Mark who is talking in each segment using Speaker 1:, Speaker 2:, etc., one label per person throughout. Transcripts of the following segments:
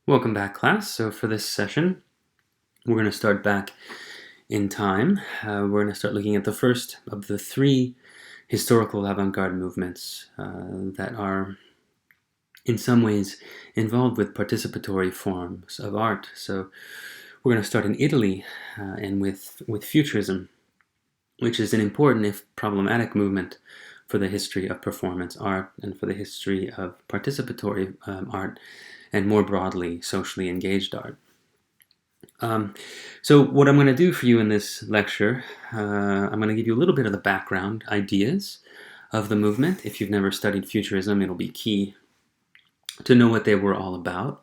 Speaker 1: Welcome back, class. So for this session, we're going to start back in time. We're going to start looking at the first of the three historical avant-garde movements that are in some ways involved with participatory forms of art. So we're going to start in Italy and with Futurism, which is an important if problematic movement for the history of performance art and for the history of participatory art, and more broadly, socially engaged art. So what I'm going to do for you in this lecture, I'm going to give you a little bit of the background ideas of the movement. If you've never studied Futurism, it'll be key to know what they were all about,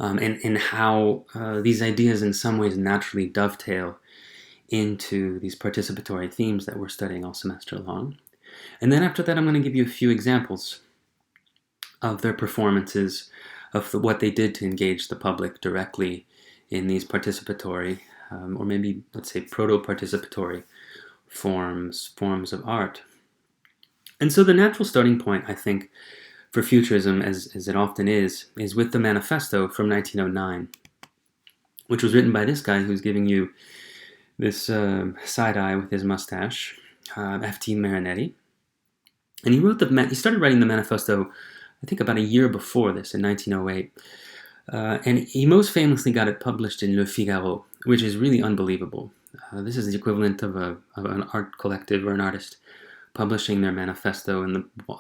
Speaker 1: and how these ideas in some ways naturally dovetail into these participatory themes that we're studying all semester long. And then after that, I'm going to give you a few examples of their performances, of what they did to engage the public directly in these participatory, or maybe let's say proto-participatory forms of art. And so the natural starting point, I think, for Futurism, as it often is with the Manifesto from 1909, which was written by this guy who's giving you this side eye with his mustache, F.T. Marinetti. And he started writing the Manifesto, I think, about a year before this, in 1908. And he most famously got it published in Le Figaro, which is really unbelievable. This is the equivalent of an art collective or an artist publishing their manifesto in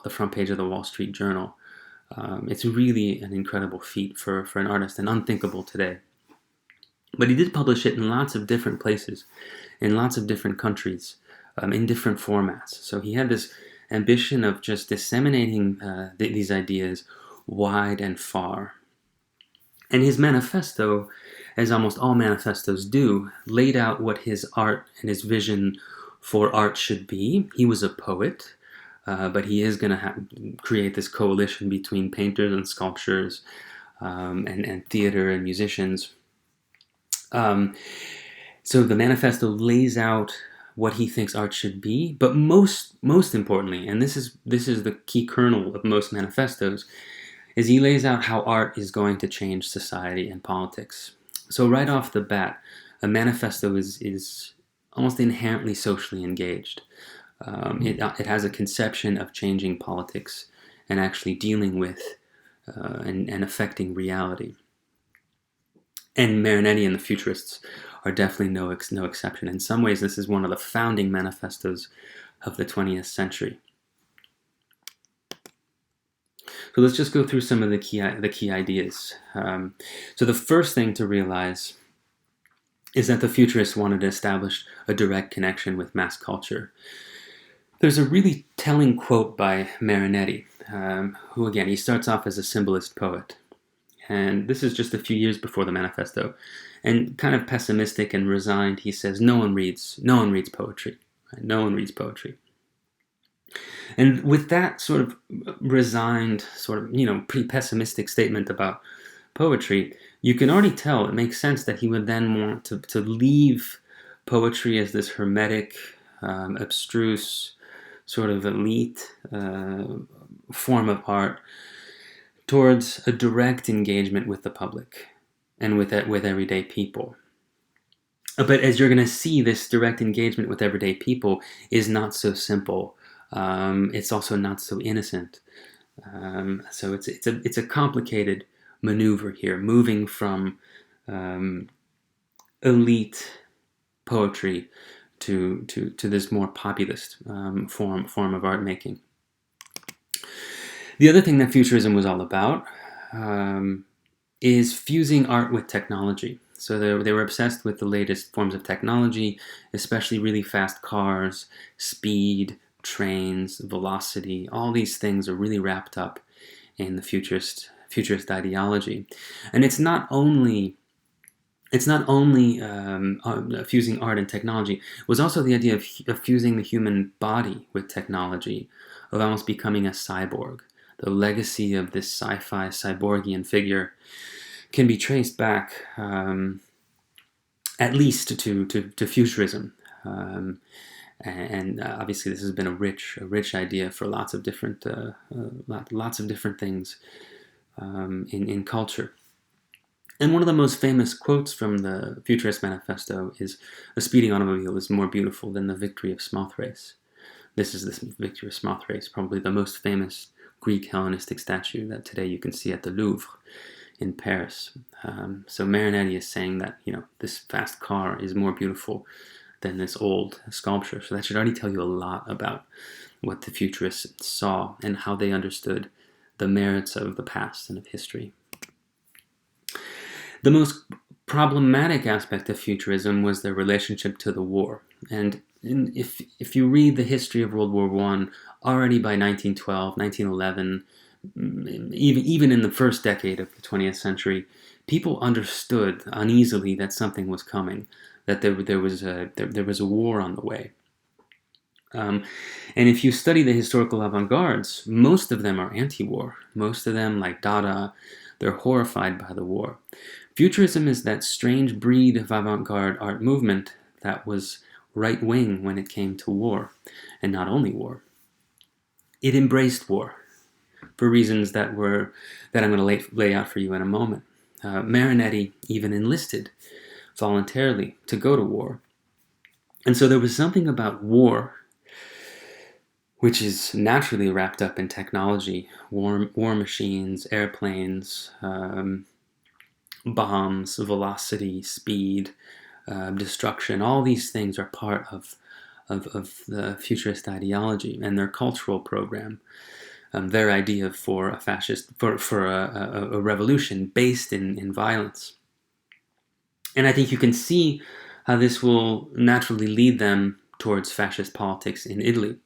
Speaker 1: the front page of the Wall Street Journal. It's really an incredible feat for an artist and unthinkable today. But he did publish it in lots of different places, in lots of different countries, in different formats. So he had this ambition of just disseminating these ideas wide and far. And his manifesto, as almost all manifestos do, laid out what his art and his vision for art should be. He was a poet, but he is going to create this coalition between painters and sculptors, and theater and musicians. So the manifesto lays out what he thinks art should be, but most importantly, and this is the key kernel of most manifestos, is he lays out how art is going to change society and politics. So right off the bat, a manifesto is almost inherently socially engaged. It has a conception of changing politics and actually dealing with and affecting reality. And Marinetti and the Futurists are definitely no exception. In some ways, this is one of the founding manifestos of the 20th century. So let's just go through some of the key ideas. So the first thing to realize is that the Futurists wanted to establish a direct connection with mass culture. There's a really telling quote by Marinetti, who again, he starts off as a symbolist poet. And this is just a few years before the Manifesto. And kind of pessimistic and resigned, he says, no one reads poetry. Right? No one reads poetry. And with that sort of resigned, sort of, pretty pessimistic statement about poetry, you can already tell it makes sense that he would then want to leave poetry as this hermetic, abstruse, sort of elite form of art towards a direct engagement with the public and with everyday people. But as you're going to see, this direct engagement with everyday people is not so simple. It's also not so innocent. So it's a complicated maneuver here, moving from elite poetry to this more populist form of art making. The other thing that Futurism was all about is fusing art with technology. So they were obsessed with the latest forms of technology, especially really fast cars, speed, trains, velocity. All these things are really wrapped up in the futurist ideology. And it's not only fusing art and technology. It was also the idea of fusing the human body with technology, of almost becoming a cyborg. The legacy of this sci-fi cyborgian figure can be traced back at least to Futurism. And obviously this has been a rich idea for lots of different things in culture. And one of the most famous quotes from the Futurist Manifesto is, "A speeding automobile is more beautiful than the victory of Smoth race." This is the victory of Smoth race, probably the most famous Greek Hellenistic statue that today you can see at the Louvre in Paris. So Marinetti is saying that, this fast car is more beautiful than this old sculpture. So that should already tell you a lot about what the futurists saw and how they understood the merits of the past and of history. The most problematic aspect of futurism was their relationship to the war. And if you read the history of World War I, already by 1912, 1911, even in the first decade of the 20th century, people understood uneasily that something was coming, that there was a war on the way. And if you study the historical avant-gardes, most of them are anti-war. Most of them, like Dada, they're horrified by the war. Futurism is that strange breed of avant-garde art movement that was right-wing when it came to war, and not only war. It embraced war for reasons that I'm going to lay out for you in a moment. Marinetti even enlisted voluntarily to go to war. And so there was something about war, which is naturally wrapped up in technology, war machines, airplanes, bombs, velocity, speed, destruction. All these things are part of the futurist ideology and their cultural program. Their idea for a revolution based in violence. And I think you can see how this will naturally lead them towards fascist politics in Italy.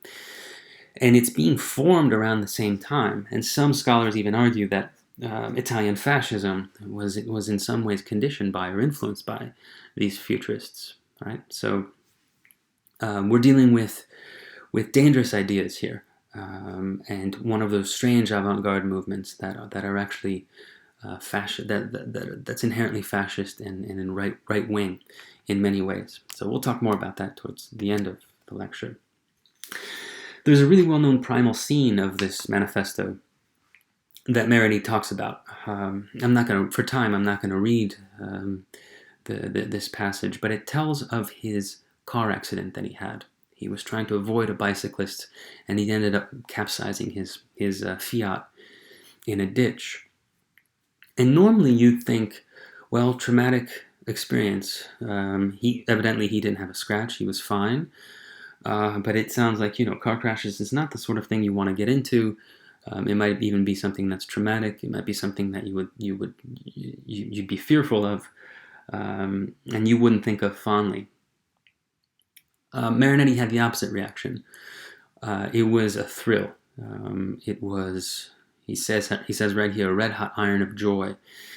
Speaker 1: And it's being formed around the same time. And some scholars even argue that Italian fascism was in some ways conditioned by or influenced by these futurists. Right? So we're dealing with dangerous ideas here. And one of those strange avant-garde movements that are actually fascist, that's inherently fascist and in right wing in many ways. So we'll talk more about that towards the end of the lecture. There's a really well-known primal scene of this manifesto that Marinetti talks about. For time, I'm not going to read this passage, but it tells of his car accident that he had. He was trying to avoid a bicyclist, and he ended up capsizing his Fiat in a ditch. And normally you'd think, well, traumatic experience. He didn't have a scratch. He was fine. But it sounds like, car crashes is not the sort of thing you want to get into. It might even be something that's traumatic. It might be something that you'd be fearful of, and you wouldn't think of fondly. Marinetti had the opposite reaction. It was a thrill. It was, he says right here, a red hot iron of joy.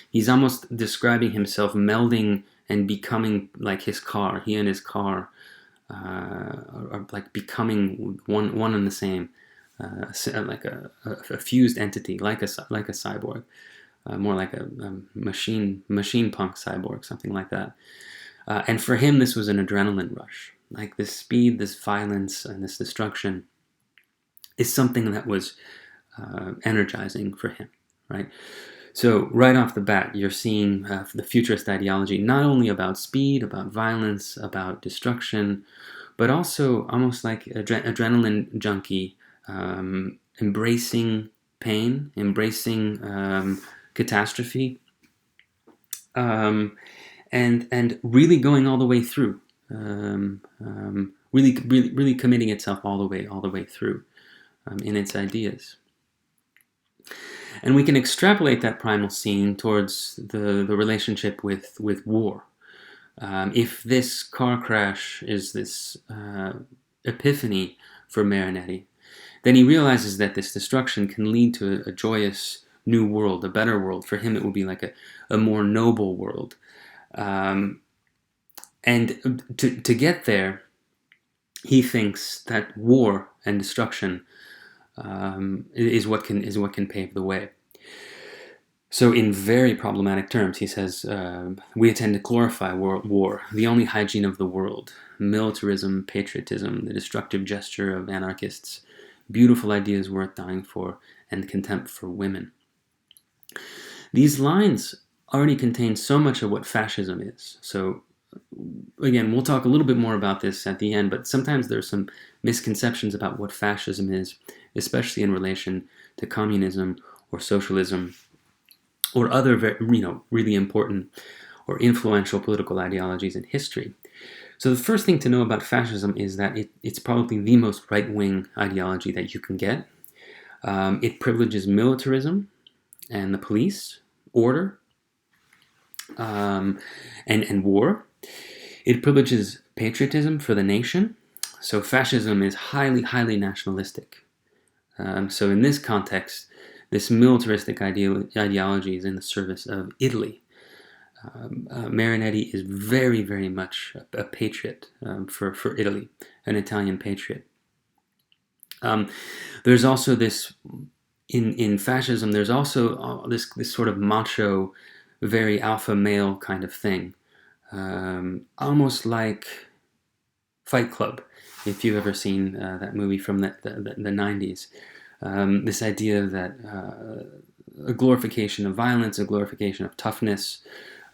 Speaker 1: He's almost describing himself melding and becoming like his car. He and his car are like becoming one and the same, like a fused entity, like a cyborg, more like a machine punk cyborg, something like that. And for him, this was an adrenaline rush. Like this speed, this violence, and this destruction is something that was energizing for him, right? So right off the bat, you're seeing the futurist ideology not only about speed, about violence, about destruction, but also almost like adrenaline junkie, embracing pain, embracing catastrophe, and really going all the way through. Really committing itself all the way through in its ideas. And we can extrapolate that primal scene towards the relationship with war. If this car crash is this epiphany for Marinetti, then he realizes that this destruction can lead to a joyous new world, a better world. For him, it will be like a more noble world. And to get there, he thinks that war and destruction is what can pave the way. So in very problematic terms, he says, we intend to glorify war, the only hygiene of the world, militarism, patriotism, the destructive gesture of anarchists, beautiful ideas worth dying for, and contempt for women. These lines already contains so much of what fascism is. So again, we'll talk a little bit more about this at the end, but sometimes there's some misconceptions about what fascism is, especially in relation to communism or socialism or other really important or influential political ideologies in history. So the first thing to know about fascism is that it's probably the most right-wing ideology that you can get. It privileges militarism and the police, order, and war. It privileges patriotism for the nation. So fascism is highly, highly nationalistic. So in this context, this militaristic ideology is in the service of Italy. Marinetti is very, very much a patriot for Italy, an Italian patriot. There's also this, in fascism, there's also this sort of macho, very alpha male kind of thing. Almost like Fight Club, if you've ever seen that movie from the 90s. This idea that a glorification of violence, a glorification of toughness,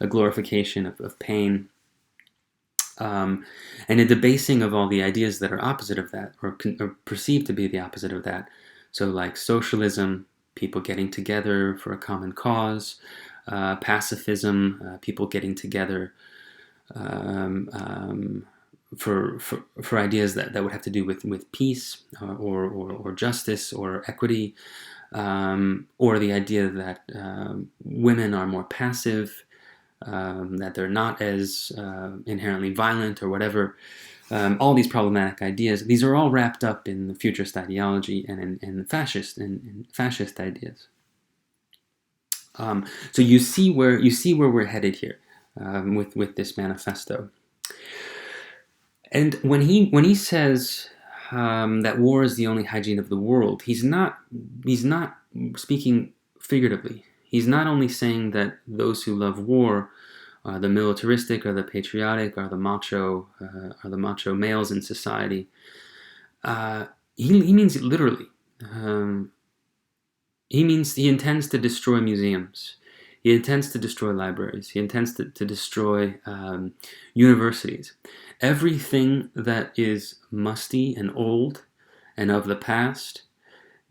Speaker 1: a glorification of pain, and a debasing of all the ideas that are opposite of that, or perceived to be the opposite of that. So like socialism, people getting together for a common cause, pacifism, people getting together for ideas that would have to do with peace or justice or equity, or the idea that women are more passive, that they're not as inherently violent or whatever. All these problematic ideas, these are all wrapped up in the futurist ideology and in fascist ideas. So you see where we're headed here with this manifesto. And when he says that war is the only hygiene of the world, he's not speaking figuratively. He's not only saying that those who love war are the militaristic or the patriotic or the macho males in society. He means it literally. He intends to destroy museums. He intends to destroy libraries. He intends to destroy universities. Everything that is musty and old and of the past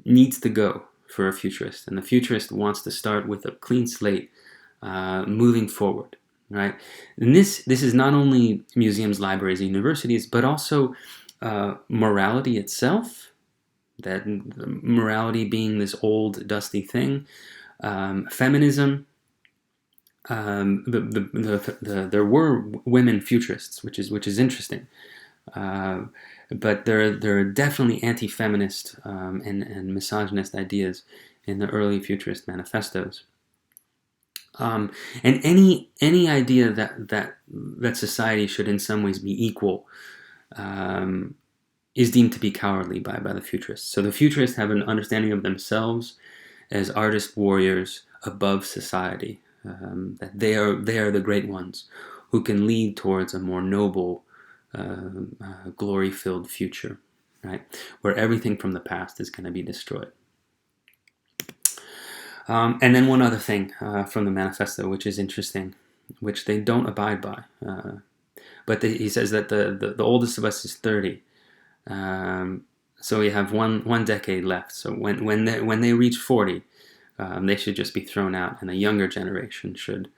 Speaker 1: needs to go for a futurist. And the futurist wants to start with a clean slate, moving forward, right? And this is not only museums, libraries, and universities, but also morality itself, that morality being this old, dusty thing, feminism. There were women futurists, which is interesting, but there are definitely anti-feminist and misogynist ideas in the early futurist manifestos, and any idea that society should in some ways be equal is deemed to be cowardly by the futurists. So the futurists have an understanding of themselves as artist warriors above society. That they are the great ones who can lead towards a more noble, glory-filled future, right? Where everything from the past is going to be destroyed. And then one other thing from the manifesto, which is interesting, which they don't abide by. But he says that the oldest of us is 30. So we have one decade left. So when they reach 40, they should just be thrown out, and a younger generation should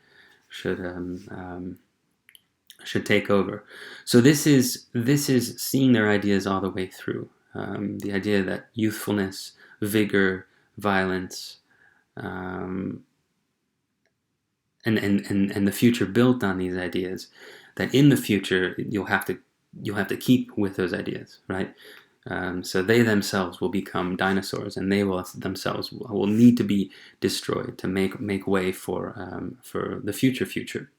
Speaker 1: take over. So this is seeing their ideas all the way through. The idea that youthfulness, vigor, violence, and the future built on these ideas. That in the future you'll have to keep with those ideas, right? So they themselves will become dinosaurs, and they themselves will need to be destroyed to make way for the future.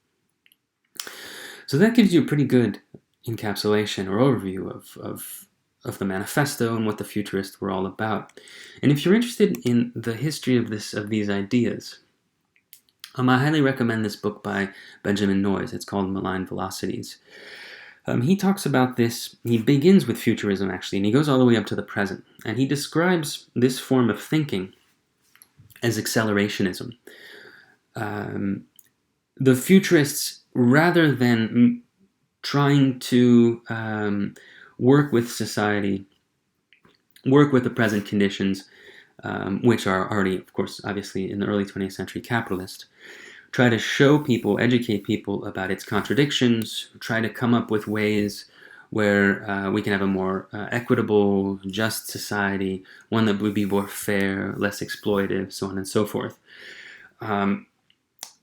Speaker 1: So that gives you a pretty good encapsulation or overview of the manifesto and what the futurists were all about. And if you're interested in the history of these ideas, I highly recommend this book by Benjamin Noyes. It's called Malign Velocities. He talks about this. He begins with futurism, actually, and he goes all the way up to the present. And he describes this form of thinking as accelerationism. the futurists, rather than trying to work with society, work with the present conditions, which are already, of course, obviously in the early 20th century capitalist, try to show people, educate people about its contradictions, try to come up with ways where we can have a more equitable, just society, one that would be more fair, less exploitive, so on and so forth.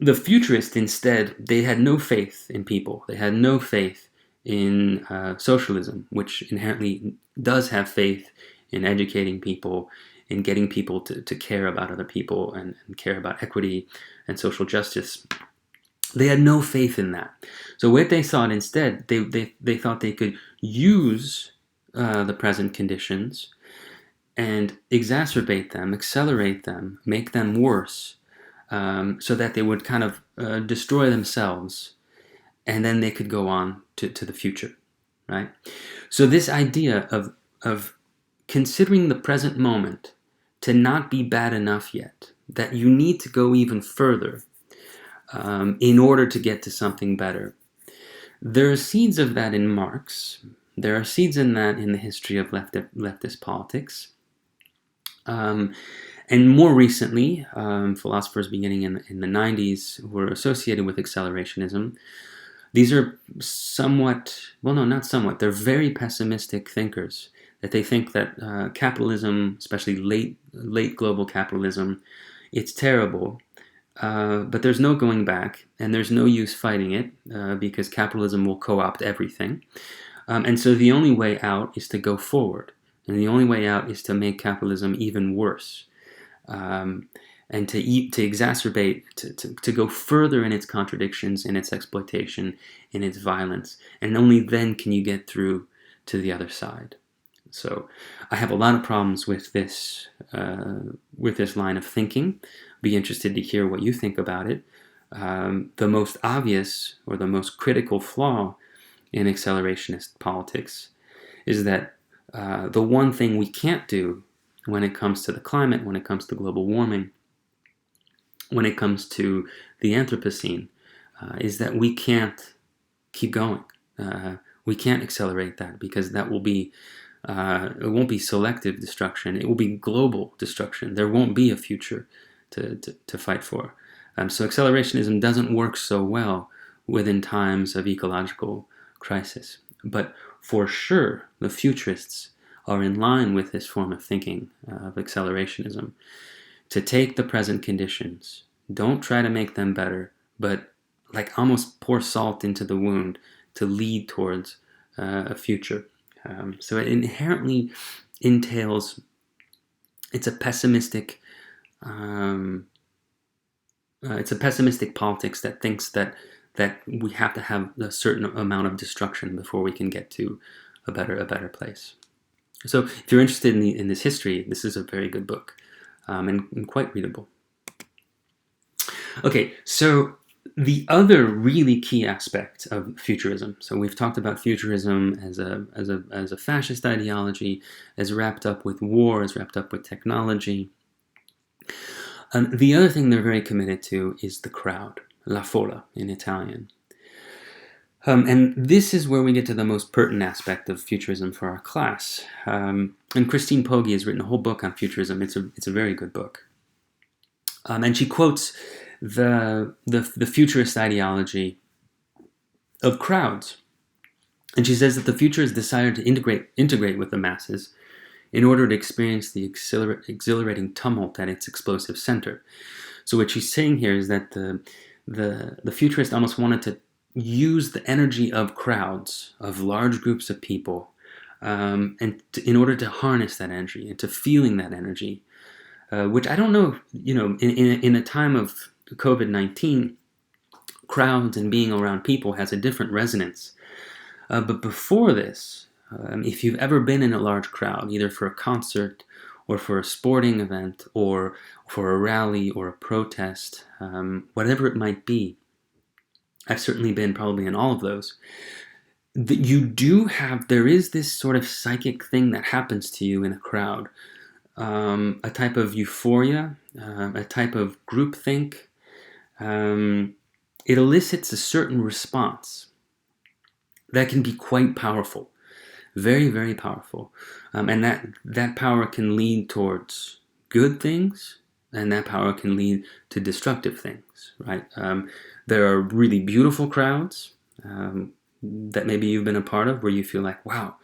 Speaker 1: The futurists, instead, they had no faith in people. They had no faith in socialism, which inherently does have faith in educating people, in getting people to care about other people and care about equity and social justice. They had no faith in that. So what they thought instead, they thought they could use the present conditions and exacerbate them, accelerate them, make them worse, so that they would kind of destroy themselves, and then they could go on to the future, right? So this idea of considering the present moment to not be bad enough yet, that you need to go even further in order to get to something better. There are seeds of that in Marx. There are seeds in that in the history of leftist politics. And more recently, philosophers beginning in the 90s who were associated with accelerationism, these are somewhat, well, no, not somewhat, they're very pessimistic thinkers, that they think that capitalism, especially late global capitalism, it's terrible, but there's no going back, and there's no use fighting it, because capitalism will co-opt everything. And so the only way out is to go forward, and the only way out is to make capitalism even worse. And to exacerbate, to go further in its contradictions, in its exploitation, in its violence, and only then can you get through to the other side. So I have a lot of problems with this line of thinking. Be interested to hear what you think about it. The most obvious or the most critical flaw in accelerationist politics is that the one thing we can't do when it comes to the climate, when it comes to global warming, when it comes to the Anthropocene, is that we can't keep going. We can't accelerate that, because that will be, it won't be selective destruction, it will be global destruction. There won't be a future to fight for. So accelerationism doesn't work so well within times of ecological crisis. But for sure, the futurists are in line with this form of thinking, of accelerationism, to take the present conditions, don't try to make them better, but like almost pour salt into the wound to lead towards a future. So it inherently entails, it's a pessimistic politics that thinks that we have to have a certain amount of destruction before we can get to a better place. So if you're interested in this history, this is a very good book, and quite readable. Okay, so the other really key aspect of futurism. So we've talked about futurism as a fascist ideology, as wrapped up with war, as wrapped up with technology. The other thing they're very committed to is the crowd, la folla in Italian. And this is where we get to the most pertinent aspect of futurism for our class. And Christine Poggi has written a whole book on futurism. It's a very good book. And she quotes the futurist ideology of crowds. And she says that the future is desired to integrate with the masses in order to experience the exhilarating tumult at its explosive center. So what she's saying here is that the futurist almost wanted to use the energy of crowds, of large groups of people, in order to harness that energy and to feeling that energy, which I don't know, in a time of COVID-19, crowds and being around people has a different resonance. But before this, if you've ever been in a large crowd, either for a concert or for a sporting event or for a rally or a protest, whatever it might be, I've certainly been probably in all of those. There is this sort of psychic thing that happens to you in a crowd, a type of euphoria, a type of groupthink, it elicits a certain response that can be quite powerful, very, very powerful. And that power can lead towards good things, and that power can lead to destructive things, right? There are really beautiful crowds that maybe you've been a part of where you feel like, wow,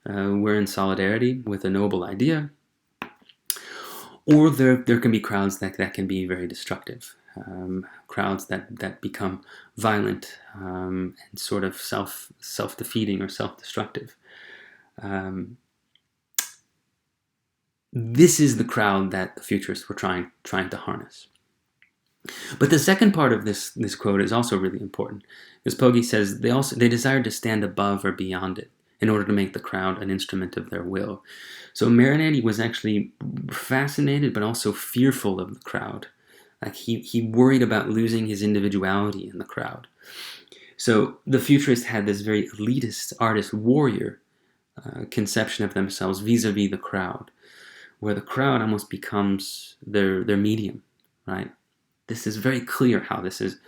Speaker 1: we're in solidarity with a noble idea. Or there can be crowds that can be very destructive. Crowds that become violent and sort of self-defeating or self-destructive. This is the crowd that the futurists were trying to harness. But the second part of this quote is also really important, because Poggi says they desired to stand above or beyond it in order to make the crowd an instrument of their will. So Marinetti was actually fascinated but also fearful of the crowd. Like he worried about losing his individuality in the crowd. So the futurists had this very elitist artist warrior conception of themselves vis-a-vis the crowd, where the crowd almost becomes their medium, right? This is very clear how this is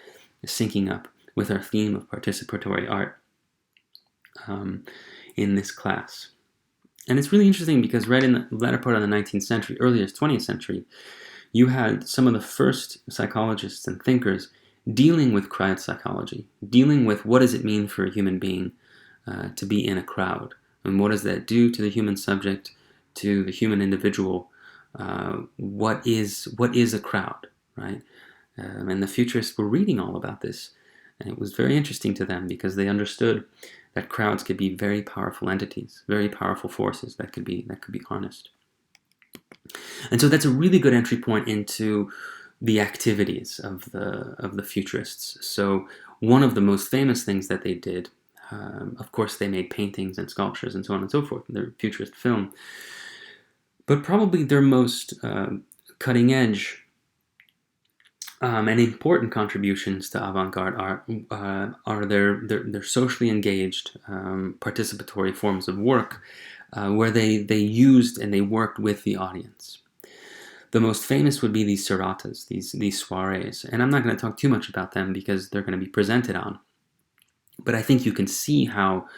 Speaker 1: syncing up with our theme of participatory art in this class. And it's really interesting because right in the latter part of the 19th century, earlier 20th century, you had some of the first psychologists and thinkers dealing with crowd psychology, dealing with what does it mean for a human being to be in a crowd, and what does that do to the human subject, to the human individual. What is a crowd, right? And the futurists were reading all about this, and it was very interesting to them because they understood that crowds could be very powerful entities, very powerful forces that could be harnessed. And so that's a really good entry point into the activities of the futurists. So one of the most famous things that they did, of course, they made paintings and sculptures and so on and so forth in their futurist film. But probably their most cutting edge and important contributions to avant-garde art are their socially engaged participatory forms of work where they used and they worked with the audience. The most famous would be these Serratas, these soirees. And I'm not going to talk too much about them because they're going to be presented on. But I think you can see how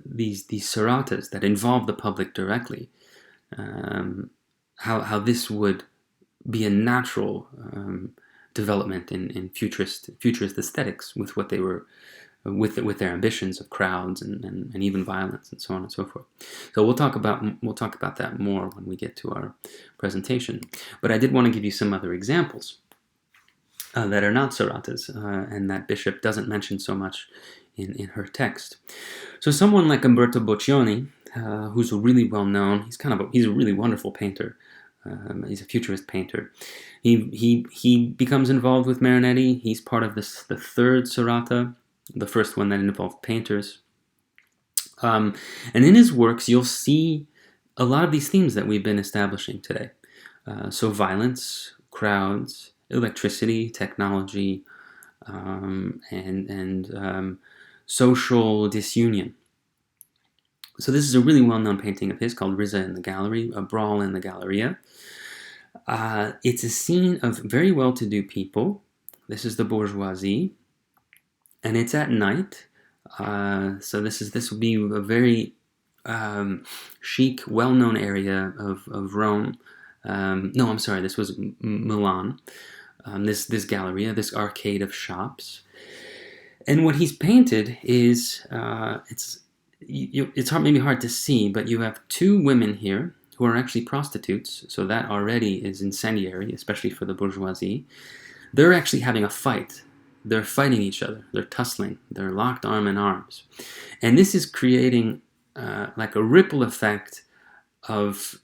Speaker 1: these Serratas that involve the public directly, how this would be a natural development in futurist aesthetics with what they were with their ambitions of crowds and even violence and so on and so forth. So we'll talk about that more when we get to our presentation. But I did want to give you some other examples that are not Serratas and that Bishop doesn't mention so much in her text. So someone like Alberto Boccioni, who's really well known, he's a really wonderful painter. He's a futurist painter. He becomes involved with Marinetti. He's part of the third Serrata, the first one that involved painters. And in his works, you'll see a lot of these themes that we've been establishing today. So violence, crowds, electricity, technology, and social disunion. So this is a really well-known painting of his called Rizza in the Gallery, a brawl in the Galleria. It's a scene of very well-to-do people. This is the bourgeoisie, and it's at night. So this will be a very chic, well-known area of Rome. No, I'm sorry, this was Milan. This Galleria, this arcade of shops, and what he's painted is it's maybe hard to see, but you have two women here who are actually prostitutes, so that already is incendiary, especially for the bourgeoisie. They're actually having a fight. They're fighting each other. They're tussling. They're locked arm in arms. And this is creating like a ripple effect of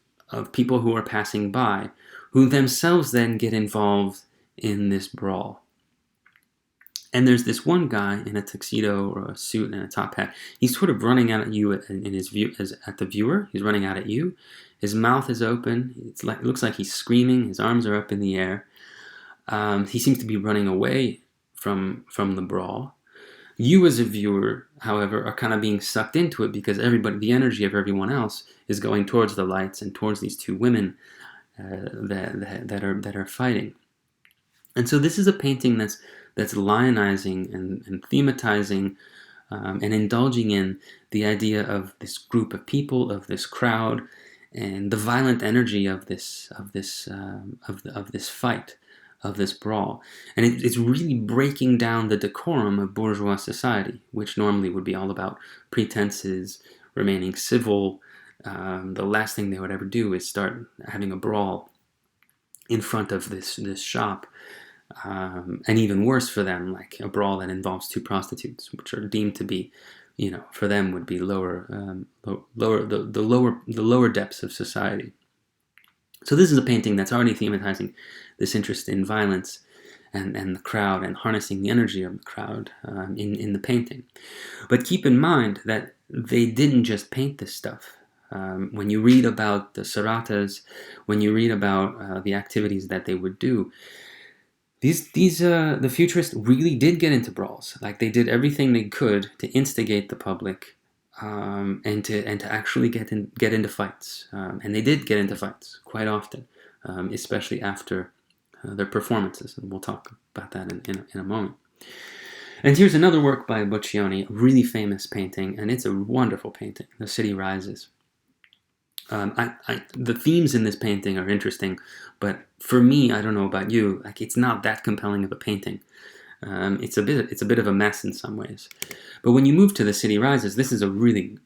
Speaker 1: people who are passing by, who themselves then get involved in this brawl. And there's this one guy in a tuxedo or a suit and a top hat. He's sort of running out at you in his view at the viewer. He's running out at you. His mouth is open. It looks like he's screaming. His arms are up in the air. He seems to be running away from the brawl. You as a viewer, however, are kind of being sucked into it because the energy of everyone else is going towards the lights and towards these two women that are fighting. And so this is a painting that's that's lionizing and thematizing and indulging in the idea of this group of people, of this crowd, and the violent energy of this fight, of this brawl. And it's really breaking down the decorum of bourgeois society, which normally would be all about pretenses, remaining civil. The last thing they would ever do is start having a brawl in front of this shop. And even worse for them, like a brawl that involves two prostitutes, which are deemed to be, for them would be the lower depths of society. So this is a painting that's already thematizing this interest in violence and the crowd, and harnessing the energy of the crowd in the painting. But keep in mind that they didn't just paint this stuff. When you read about the Serratas, when you read about the activities that they would do, the futurists really did get into brawls. Like, they did everything they could to instigate the public, and to actually get into fights. And they did get into fights quite often, especially after their performances, and we'll talk about that in a moment. And here's another work by Boccioni, a really famous painting, and it's a wonderful painting, The City Rises. The themes in this painting are interesting, but for me, I don't know about you, like, it's not that compelling of a painting. It's a bit of a mess in some ways. But when you move to The City Rises, this is a really,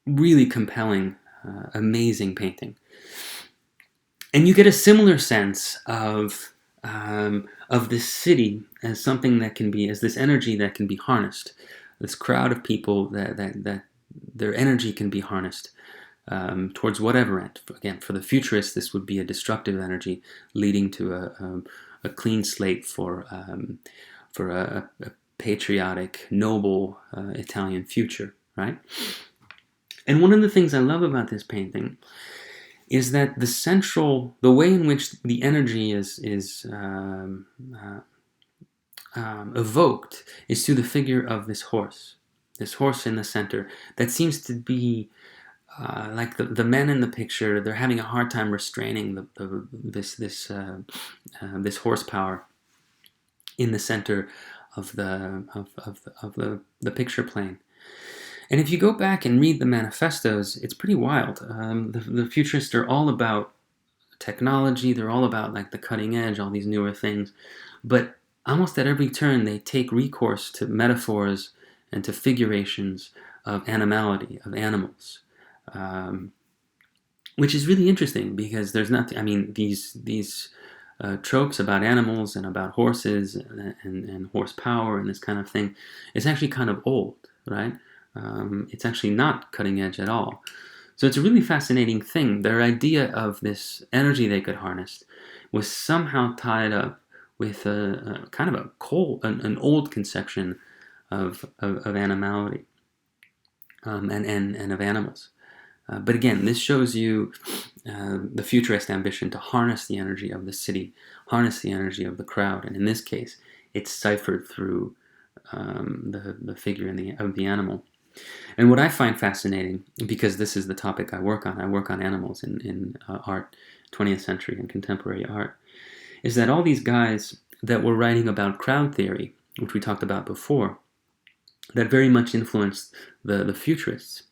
Speaker 1: really compelling, amazing painting. And you get a similar sense of this city as something that can be, as this energy that can be harnessed, this crowd of people that their energy can be harnessed towards whatever end. Again, for the futurists, this would be a destructive energy leading to a clean slate for a patriotic, noble Italian future, right? And one of the things I love about this painting is that the way in which the energy is evoked is through the figure of this horse in the center that seems to be like the men in the picture. They're having a hard time restraining this horsepower in the center of the picture plane. And if you go back and read the manifestos, it's pretty wild. The futurists are all about technology. They're all about, like, the cutting edge, all these newer things. But almost at every turn, they take recourse to metaphors and to figurations of animality, of animals, which is really interesting, because there's not. I mean, these tropes about animals and about horses and horsepower and this kind of thing is actually kind of old, right? It's actually not cutting edge at all. So it's a really fascinating thing. Their idea of this energy they could harness was somehow tied up with a kind of an old conception of animality, and of animals. But again, this shows you the futurist ambition to harness the energy of the city, harness the energy of the crowd, and in this case, it's ciphered through the figure of the animal. And what I find fascinating, because this is the topic I work on animals in art, 20th century and contemporary art, is that all these guys that were writing about crowd theory, which we talked about before, that very much influenced the futurists.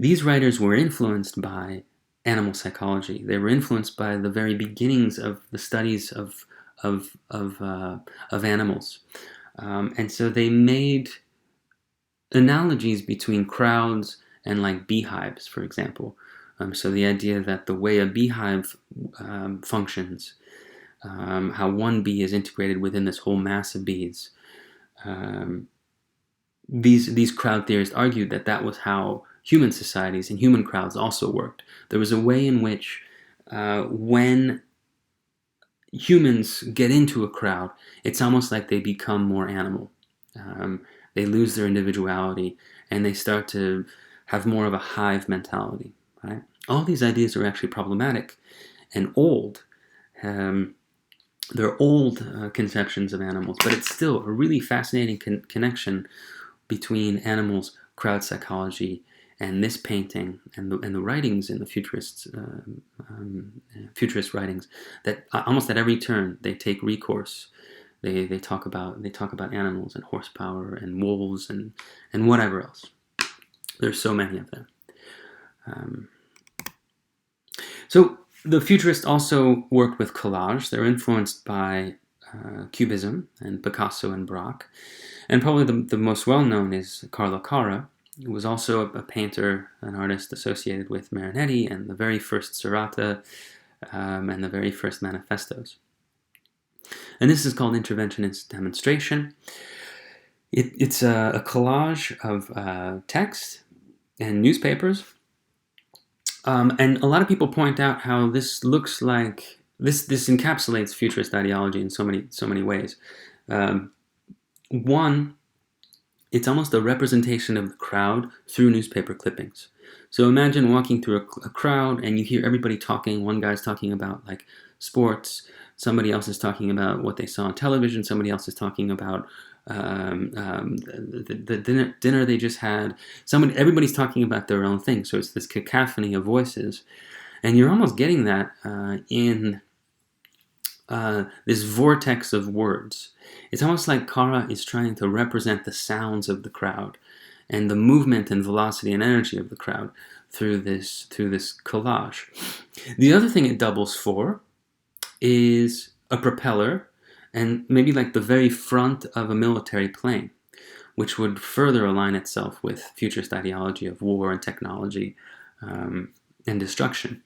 Speaker 1: These writers were influenced by animal psychology. They were influenced by the very beginnings of the studies of animals, and so they made analogies between crowds and, like, beehives, for example. So the idea that the way a beehive functions, how one bee is integrated within this whole mass of bees. These crowd theorists argued that was how human societies and human crowds also worked. There was a way in which when humans get into a crowd, it's almost like they become more animal. They lose their individuality, and they start to have more of a hive mentality, right? All these ideas are actually problematic and old. They're old conceptions of animals, but it's still a really fascinating connection between animals, crowd psychology, and this painting, and the writings in the futurist writings, that almost at every turn they take recourse They talk about animals and horsepower and wolves and whatever else. There's so many of them. So the futurists also worked with collage. They're influenced by Cubism and Picasso and Braque. And probably the most well-known is Carlo Carra, who was also a painter, an artist associated with Marinetti and the very first Serrata and the very first Manifestos. And this is called Interventionist Demonstration. It's a collage of text and newspapers. And a lot of people point out how this looks like this encapsulates futurist ideology in so many ways. One, it's almost a representation of the crowd through newspaper clippings. So imagine walking through a crowd and you hear everybody talking. One guy's talking about like sports. Somebody else is talking about what they saw on television. Somebody else is talking about the dinner they just had. Everybody's talking about their own thing. So it's this cacophony of voices. And you're almost getting that in this vortex of words. It's almost like Carra is trying to represent the sounds of the crowd and the movement and velocity and energy of the crowd through this collage. The other thing it doubles for is a propeller and maybe like the very front of a military plane, which would further align itself with futurist ideology of war and technology and destruction.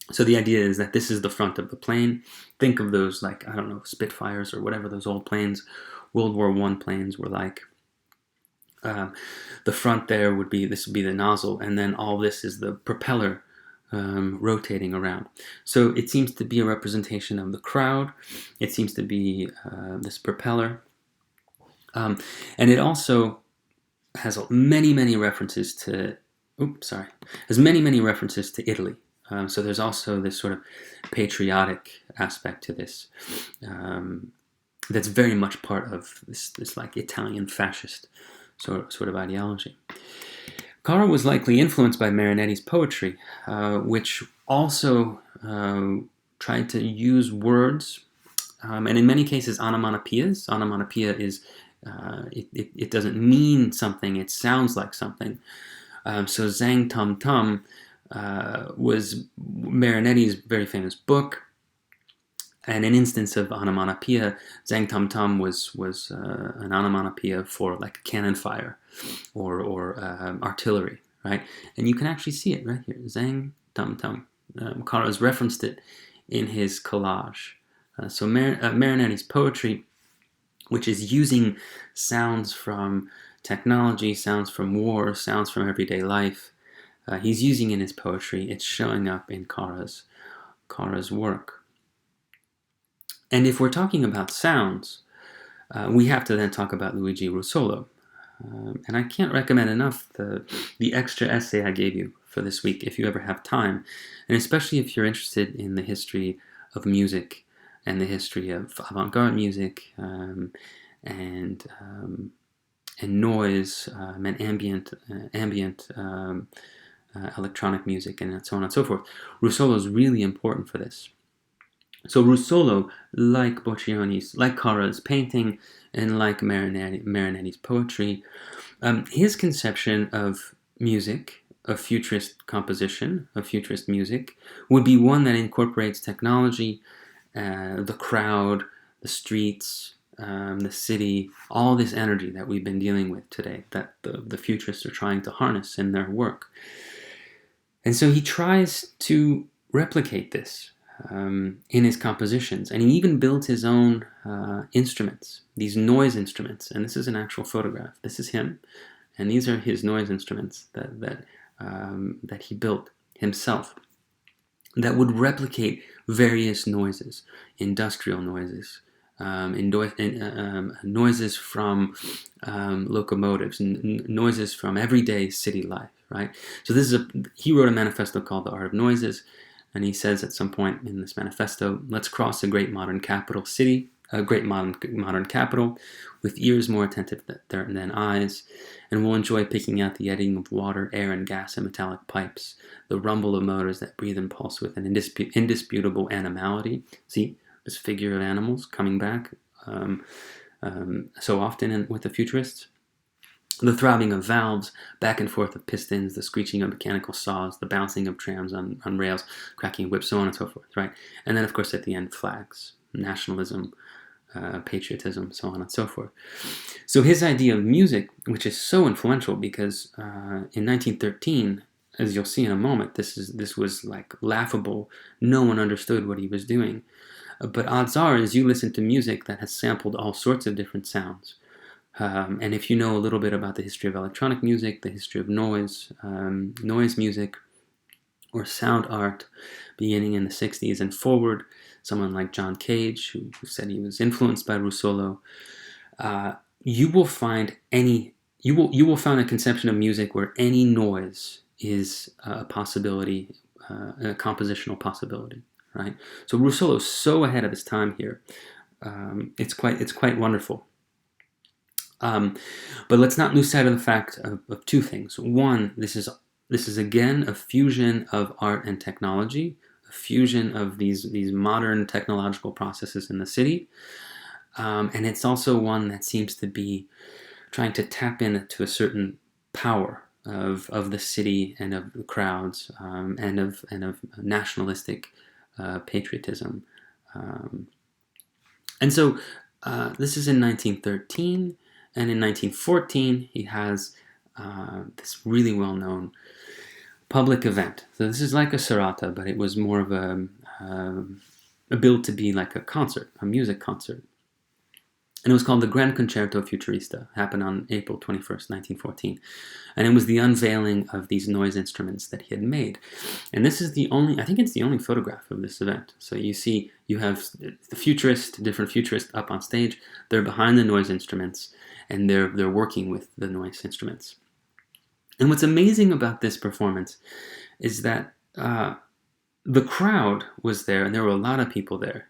Speaker 1: So the idea is that this is the front of the plane. Think of those, like, I don't know, Spitfires or whatever those old planes, World War I planes were like. The front there would be the nozzle, and then all this is the propeller rotating around. So it seems to be a representation of the crowd. It seems to be this propeller. And it also has many references to, many references to Italy. So there's also this sort of patriotic aspect to this that's very much part of this like Italian fascist sort of ideology. Carra was likely influenced by Marinetti's poetry, which also tried to use words, and in many cases onomatopoeias. Onomatopoeia is, it doesn't mean something, it sounds like something. So Zang Tum Tum was Marinetti's very famous book, and an instance of onomatopoeia. Zang Tum Tum was an onomatopoeia for like cannon fire or artillery, right? And you can actually see it right here, Zang Tum Tum. Carra's referenced it in his collage. So Marinetti's poetry, which is using sounds from technology, sounds from war, sounds from everyday life, he's using in his poetry. It's showing up in Carra's work. And if we're talking about sounds, we have to then talk about Luigi Rusolo. And I can't recommend enough the extra essay I gave you for this week if you ever have time, and especially if you're interested in the history of music and the history of avant-garde music and noise and ambient electronic music and so on and so forth. Rusolo is really important for this. So Rusolo, like Boccioni's, like Carra's painting, and like Marinetti's poetry, his conception of music, of futurist composition, of futurist music, would be one that incorporates technology, the crowd, the streets, the city, all this energy that we've been dealing with today, that the futurists are trying to harness in their work. And so he tries to replicate this in his compositions, and he even built his own instruments, these noise instruments. And this is an actual photograph. This is him, and these are his noise instruments that he built himself, that would replicate various noises, industrial noises, noises from locomotives, noises from everyday city life. Right. So he wrote a manifesto called The Art of Noises, and he says at some point in this manifesto, let's cross a great modern capital city, a great modern capital, with ears more attentive than eyes, and we'll enjoy picking out the eddying of water, air, and gas in metallic pipes, the rumble of motors that breathe and pulse with an indisputable animality. See, this figure of animals coming back so often with the Futurists. The throbbing of valves, back and forth of pistons, the screeching of mechanical saws, the bouncing of trams on rails, cracking of whips, so on and so forth, right? And then, of course, at the end, flags, nationalism, patriotism, so on and so forth. So his idea of music, which is so influential because in 1913, as you'll see in a moment, this was like laughable. No one understood what he was doing. But odds are, is you listen to music that has sampled all sorts of different sounds. And if you know a little bit about the history of electronic music, the history of noise music, or sound art, beginning in the 60s and forward, someone like John Cage, who said he was influenced by Rusolo, you will find a conception of music where any noise is a possibility, a compositional possibility, right? So Rusolo is so ahead of his time here. It's quite wonderful. But let's not lose sight of the fact of two things. One, this is again a fusion of art and technology, a fusion of these modern technological processes in the city, and it's also one that seems to be trying to tap into a certain power of the city and of the crowds, and of nationalistic patriotism. And so this is in 1913. And in 1914, he has this really well-known public event. So this is like a Serrata, but it was more of a billed to be like a concert, a music concert. And it was called the Gran Concerto Futurista. It happened on April 21st, 1914. And it was the unveiling of these noise instruments that he had made. And this is I think it's the only photograph of this event. So you have the different futurists up on stage. They're behind the noise instruments, and they're working with the noise instruments. And what's amazing about this performance is that the crowd was there, and there were a lot of people there.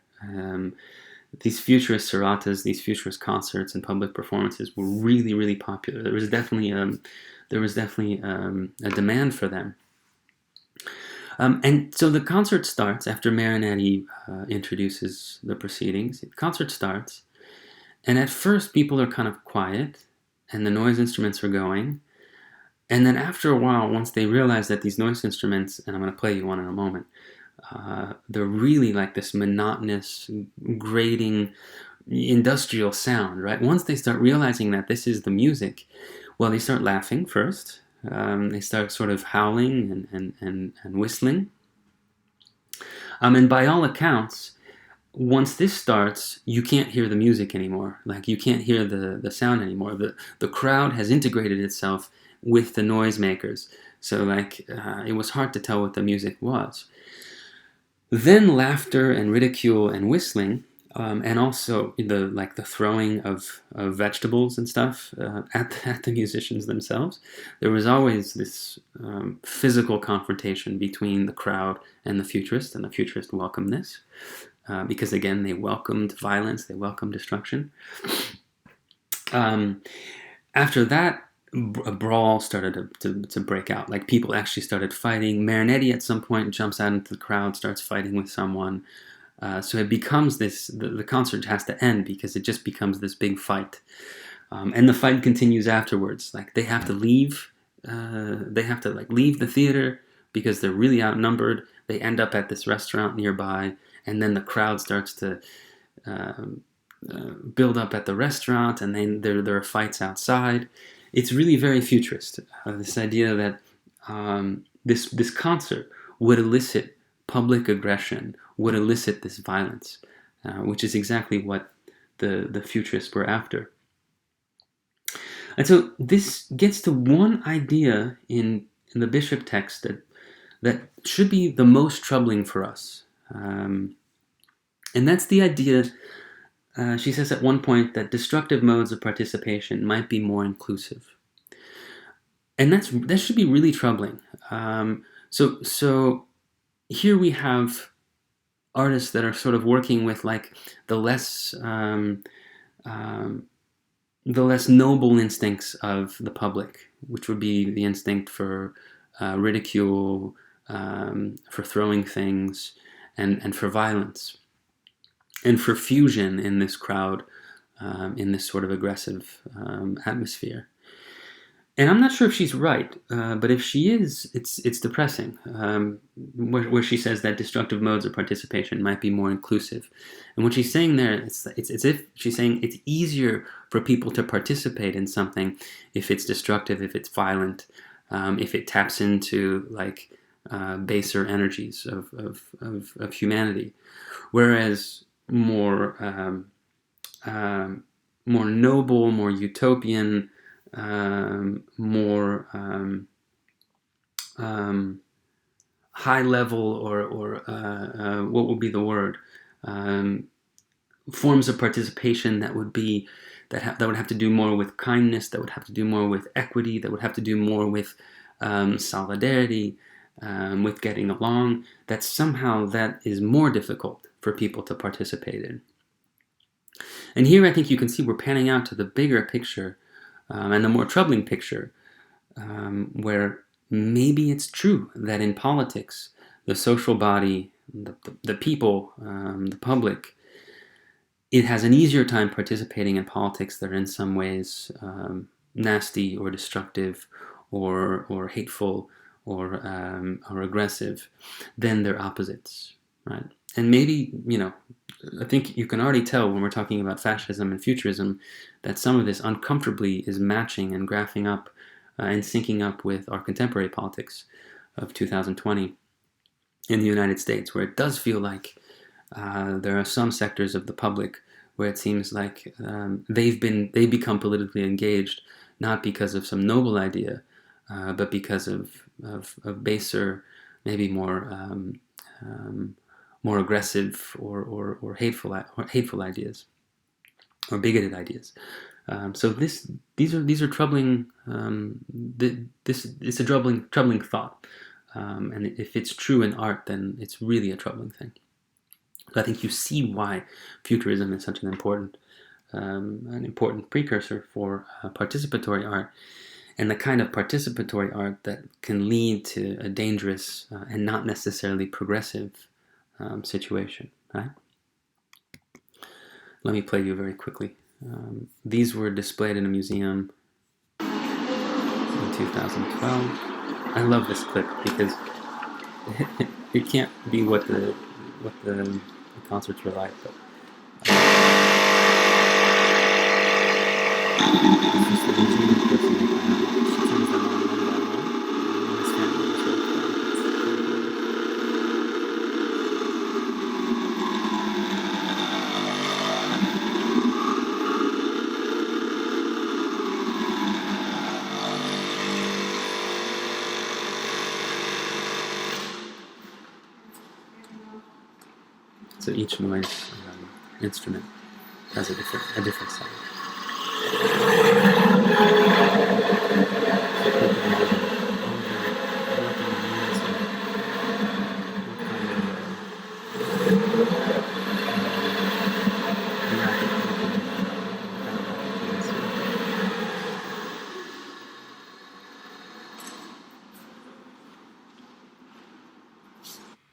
Speaker 1: These futurist Serratas, these futurist concerts and public performances were really, really popular. There was definitely a demand for them. And so the concert starts after Marinetti introduces the proceedings. The concert starts, and at first people are kind of quiet, and the noise instruments are going. And then after a while, once they realize that these noise instruments, and I'm going to play you one in a moment, they're really like this monotonous, grating, industrial sound, right? Once they start realizing that this is the music, well, they start laughing first. They start sort of howling and whistling. And by all accounts, once this starts, you can't hear the music anymore. Like, you can't hear the sound anymore. The crowd has integrated itself with the noisemakers. So, like, it was hard to tell what the music was. Then laughter and ridicule and whistling, and also the throwing of vegetables and stuff at the musicians themselves. There was always this physical confrontation between the crowd and the futurist, and the futurist welcomed this because, again, they welcomed violence, they welcomed destruction. After that, a brawl started to break out. Like, people actually started fighting. Marinetti at some point jumps out into the crowd, starts fighting with someone. So it becomes this, the concert has to end because it just becomes this big fight. And the fight continues afterwards. Like, they have to leave. They have to leave the theater because they're really outnumbered. They end up at this restaurant nearby, and then the crowd starts to build up at the restaurant, and then there are fights outside. It's really very futurist. This idea that this concert would elicit public aggression, would elicit this violence, which is exactly what the futurists were after. And so this gets to one idea in the Bishop text that should be the most troubling for us. And that's the idea, she says at one point, that destructive modes of participation might be more inclusive. And that should be really troubling. So here we have artists that are sort of working with the less noble instincts of the public, which would be the instinct for ridicule, for throwing things, and for violence, and for fusion in this crowd in this sort of aggressive atmosphere. And I'm not sure if she's right, but if she is, it's depressing. Where she says that destructive modes of participation might be more inclusive, and what she's saying there, it's as if she's saying it's easier for people to participate in something if it's destructive, if it's violent, if it taps into like baser energies of humanity, whereas more noble, more utopian, more high level, or what would be the word? Forms of participation that would be that would have to do more with kindness, that would have to do more with equity, that would have to do more with solidarity, with getting along. That somehow that is more difficult for people to participate in. And here I think you can see we're panning out to the bigger picture. And the more troubling picture, where maybe it's true that in politics, the social body, the people, the public, it has an easier time participating in politics that are in some ways nasty or destructive or hateful or aggressive than their opposites, right? And maybe, I think you can already tell when we're talking about fascism and futurism that some of this uncomfortably is matching and graphing up and syncing up with our contemporary politics of 2020 in the United States, where it does feel like there are some sectors of the public where it seems like they've become politically engaged not because of some noble idea, but because of baser, maybe more aggressive or hateful ideas, or bigoted ideas. So these are troubling. This is a troubling thought, and if it's true in art, then it's really a troubling thing. So I think you see why futurism is such an important precursor for participatory art, and the kind of participatory art that can lead to a dangerous and not necessarily progressive situation. Right? Let me play you very quickly. These were displayed in a museum in 2012. I love this clip because it can't be what the concerts were like, but this is the museum person. She turns them on one by one. And this family is really fun. So each noise instrument has a different sound.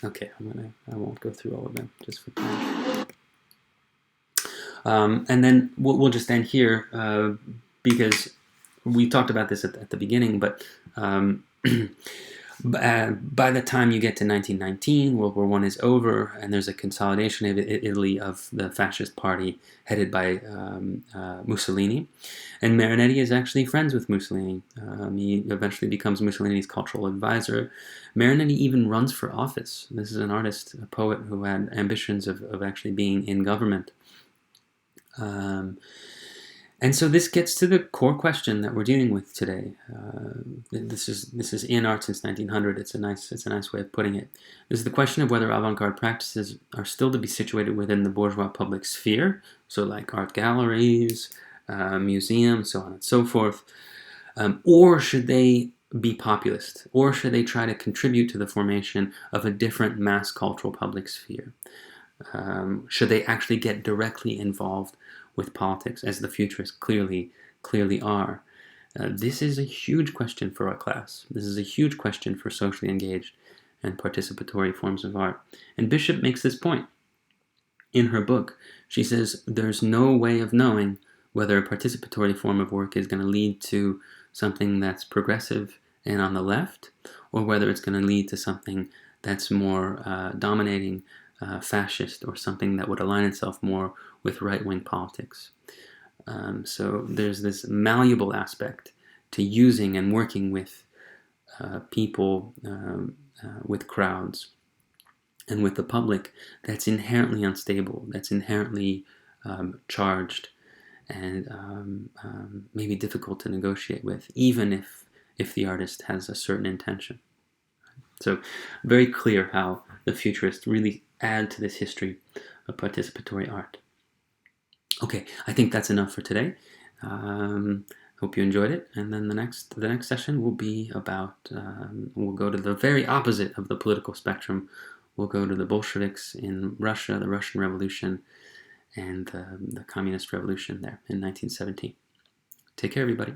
Speaker 1: Okay, I won't go through all of them just for time. And then we'll just end here because we talked about this at the beginning, but by the time you get to 1919, World War I is over, and there's a consolidation of Italy of the fascist party headed by Mussolini. And Marinetti is actually friends with Mussolini. He eventually becomes Mussolini's cultural advisor. Marinetti even runs for office. This is an artist, a poet who had ambitions of actually being in government. And so this gets to the core question that we're dealing with today. This is in art since 1900. It's a nice way of putting it. This is the question of whether avant-garde practices are still to be situated within the bourgeois public sphere, so like art galleries, museums, so on and so forth, or should they be populist, or should they try to contribute to the formation of a different mass cultural public sphere? Should they actually get directly involved with politics, as the futurists clearly are? This is a huge question for our class. This is a huge question for socially engaged and participatory forms of art. And Bishop makes this point. in her book, she says there's no way of knowing whether a participatory form of work is going to lead to something that's progressive and on the left, or whether it's going to lead to something that's more dominating, fascist, or something that would align itself more with right-wing politics. So there's this malleable aspect to using and working with people, with crowds, and with the public that's inherently unstable, that's inherently charged, and maybe difficult to negotiate with, even if the artist has a certain intention. So very clear how the Futurists really add to this history of participatory art. Okay, I think that's enough for today. Hope you enjoyed it. And then the next session will be about, we'll go to the very opposite of the political spectrum. We'll go to the Bolsheviks in Russia, the Russian Revolution, and the Communist Revolution there in 1917. Take care, everybody.